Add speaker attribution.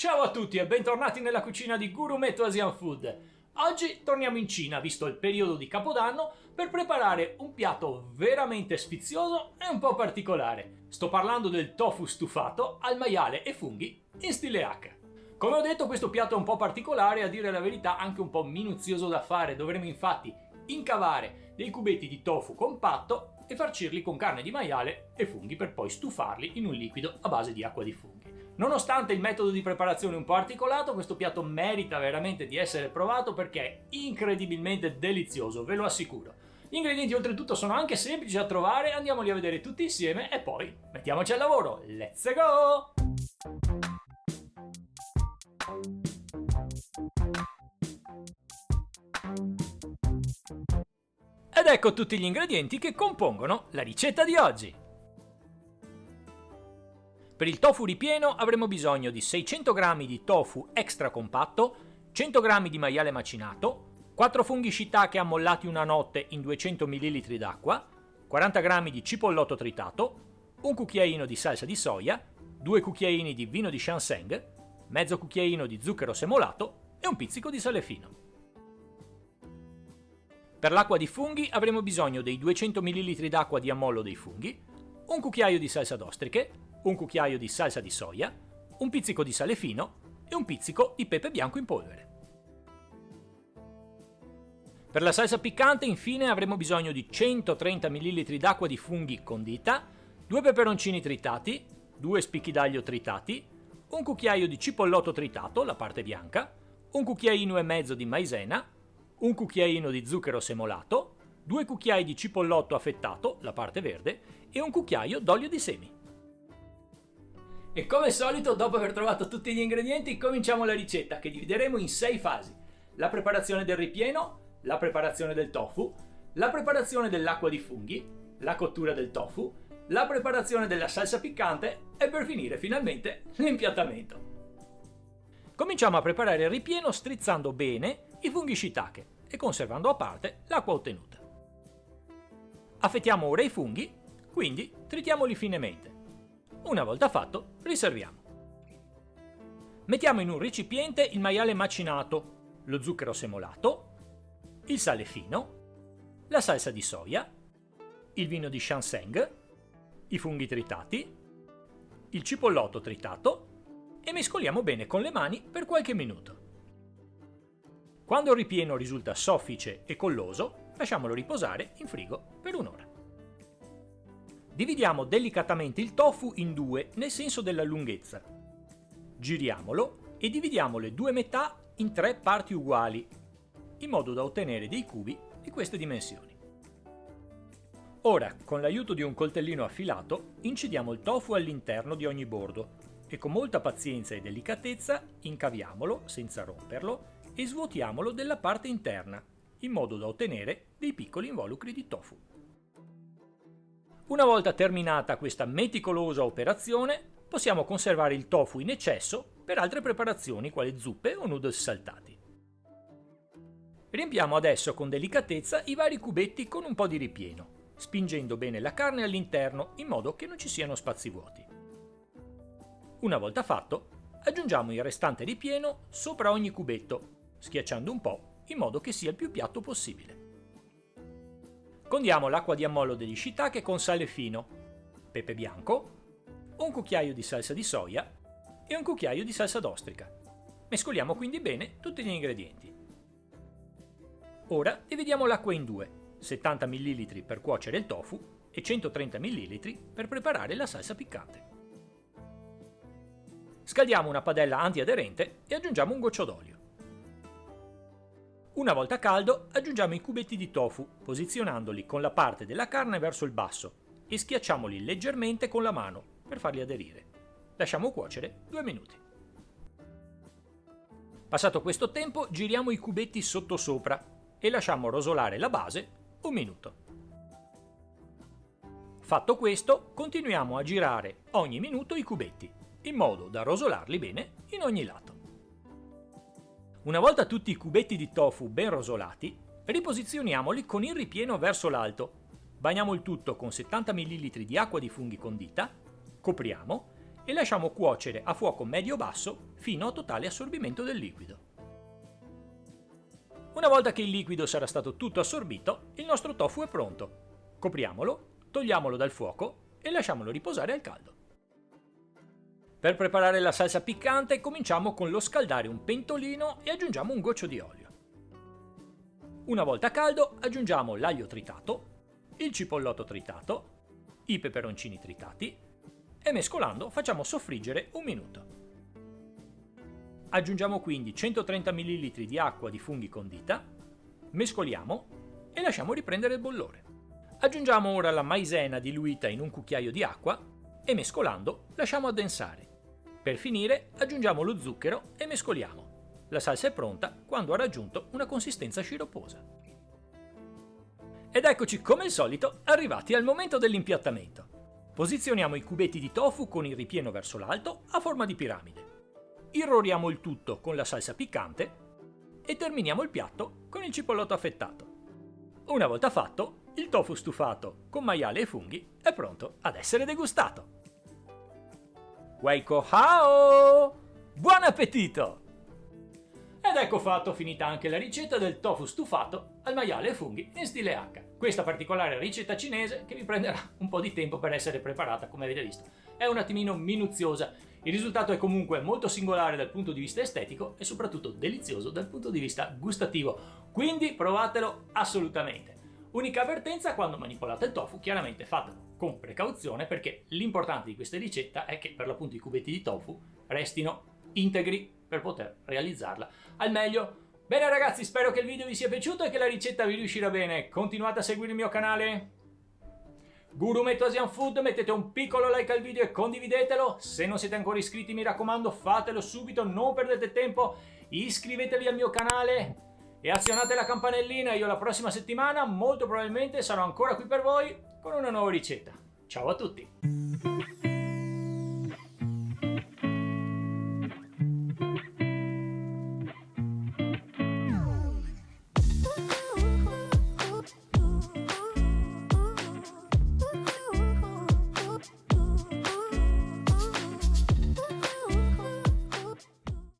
Speaker 1: Ciao a tutti e bentornati nella cucina di Gurumeto Asian Food. Oggi torniamo in Cina, visto il periodo di Capodanno, per preparare un piatto veramente sfizioso e un po' particolare. Sto parlando del tofu stufato al maiale e funghi in stile H. Come ho detto, questo piatto è un po' particolare, a dire la verità anche un po' minuzioso da fare. Dovremo infatti incavare dei cubetti di tofu compatto e farcirli con carne di maiale e funghi per poi stufarli in un liquido a base di acqua di funghi. Nonostante il metodo di preparazione un po' articolato, questo piatto merita veramente di essere provato perché è incredibilmente delizioso, ve lo assicuro. Gli ingredienti oltretutto sono anche semplici da trovare, andiamoli a vedere tutti insieme e poi mettiamoci al lavoro. Let's go! Ed ecco tutti gli ingredienti che compongono la ricetta di oggi. Per il tofu ripieno avremo bisogno di 600 g di tofu extra compatto, 100 g di maiale macinato, 4 funghi shiitake ammollati una notte in 200 ml d'acqua, 40 g di cipollotto tritato, un cucchiaino di salsa di soia, 2 cucchiaini di vino di Shanseng, mezzo cucchiaino di zucchero semolato e un pizzico di sale fino. Per l'acqua di funghi avremo bisogno dei 200 ml d'acqua di ammollo dei funghi, un cucchiaio di salsa d'ostriche, un cucchiaio di salsa di soia, un pizzico di sale fino e un pizzico di pepe bianco in polvere. Per la salsa piccante infine avremo bisogno di 130 ml d'acqua di funghi condita, 2 peperoncini tritati, 2 spicchi d'aglio tritati, un cucchiaio di cipollotto tritato, la parte bianca, un cucchiaino e mezzo di maisena, un cucchiaino di zucchero semolato, 2 cucchiai di cipollotto affettato, la parte verde, e un cucchiaio d'olio di semi. E come al solito, dopo aver trovato tutti gli ingredienti, cominciamo la ricetta che divideremo in 6 fasi. La preparazione del ripieno, la preparazione del tofu, la preparazione dell'acqua di funghi, la cottura del tofu, la preparazione della salsa piccante e per finire finalmente l'impiattamento. Cominciamo a preparare il ripieno strizzando bene i funghi shiitake e conservando a parte l'acqua ottenuta. Affettiamo ora i funghi, quindi tritiamoli finemente. Una volta fatto, riserviamo. Mettiamo in un recipiente il maiale macinato, lo zucchero semolato, il sale fino, la salsa di soia, il vino di Shanseng, i funghi tritati, il cipollotto tritato e mescoliamo bene con le mani per qualche minuto. Quando il ripieno risulta soffice e colloso, lasciamolo riposare in frigo per un'ora. Dividiamo delicatamente il tofu in due nel senso della lunghezza. Giriamolo e dividiamo le due metà in 3 parti uguali, in modo da ottenere dei cubi di queste dimensioni. Ora, con l'aiuto di un coltellino affilato, incidiamo il tofu all'interno di ogni bordo e con molta pazienza e delicatezza incaviamolo senza romperlo e svuotiamolo della parte interna, in modo da ottenere dei piccoli involucri di tofu. Una volta terminata questa meticolosa operazione, possiamo conservare il tofu in eccesso per altre preparazioni quali zuppe o noodles saltati. Riempiamo adesso con delicatezza i vari cubetti con un po' di ripieno, spingendo bene la carne all'interno in modo che non ci siano spazi vuoti. Una volta fatto, aggiungiamo il restante ripieno sopra ogni cubetto, schiacciando un po' in modo che sia il più piatto possibile. Condiamo l'acqua di ammollo degli shiitake con sale fino, pepe bianco, un cucchiaio di salsa di soia e un cucchiaio di salsa d'ostrica. Mescoliamo quindi bene tutti gli ingredienti. Ora dividiamo l'acqua in due, 70 ml per cuocere il tofu e 130 ml per preparare la salsa piccante. Scaldiamo una padella antiaderente e aggiungiamo un goccio d'olio. Una volta caldo aggiungiamo i cubetti di tofu, posizionandoli con la parte della carne verso il basso e schiacciamoli leggermente con la mano per farli aderire. Lasciamo cuocere 2 minuti. Passato questo tempo giriamo i cubetti sottosopra e lasciamo rosolare la base 1 minuto. Fatto questo, continuiamo a girare ogni minuto i cubetti, in modo da rosolarli bene in ogni lato. Una volta tutti i cubetti di tofu ben rosolati, riposizioniamoli con il ripieno verso l'alto. Bagniamo il tutto con 70 ml di acqua di funghi condita, copriamo e lasciamo cuocere a fuoco medio-basso fino a totale assorbimento del liquido. Una volta che il liquido sarà stato tutto assorbito, il nostro tofu è pronto. Copriamolo, togliamolo dal fuoco e lasciamolo riposare al caldo. Per preparare la salsa piccante cominciamo con lo scaldare un pentolino e aggiungiamo un goccio di olio. Una volta caldo aggiungiamo l'aglio tritato, il cipollotto tritato, i peperoncini tritati e mescolando facciamo soffriggere un minuto. Aggiungiamo quindi 130 ml di acqua di funghi condita, mescoliamo e lasciamo riprendere il bollore. Aggiungiamo ora la maisena diluita in un cucchiaio di acqua e mescolando lasciamo addensare. Per finire aggiungiamo lo zucchero e mescoliamo. La salsa è pronta quando ha raggiunto una consistenza sciropposa. Ed eccoci come al solito arrivati al momento dell'impiattamento. Posizioniamo i cubetti di tofu con il ripieno verso l'alto a forma di piramide. Irroriamo il tutto con la salsa piccante e terminiamo il piatto con il cipollotto affettato. Una volta fatto, il tofu stufato con maiale e funghi è pronto ad essere degustato. Weiko hao! Buon appetito! Ed ecco fatto, finita anche la ricetta del tofu stufato al maiale e funghi in stile H. Questa particolare ricetta cinese che vi prenderà un po' di tempo per essere preparata, come avete visto. È un attimino minuziosa. Il risultato è comunque molto singolare dal punto di vista estetico e soprattutto delizioso dal punto di vista gustativo. Quindi provatelo assolutamente. Unica avvertenza: quando manipolate il tofu, chiaramente fatelo con precauzione, perché l'importante di questa ricetta è che per l'appunto i cubetti di tofu restino integri per poter realizzarla al meglio. Bene ragazzi, spero che il video vi sia piaciuto e che la ricetta vi riuscirà bene. Continuate a seguire il mio canale Gurumetto Asian Food, mettete un piccolo like al video e condividetelo. Se non siete ancora iscritti, mi raccomando, fatelo subito, non perdete tempo. Iscrivetevi al mio canale e azionate la campanellina. Io la prossima settimana molto probabilmente sarò ancora qui per voi con una nuova ricetta. Ciao a tutti!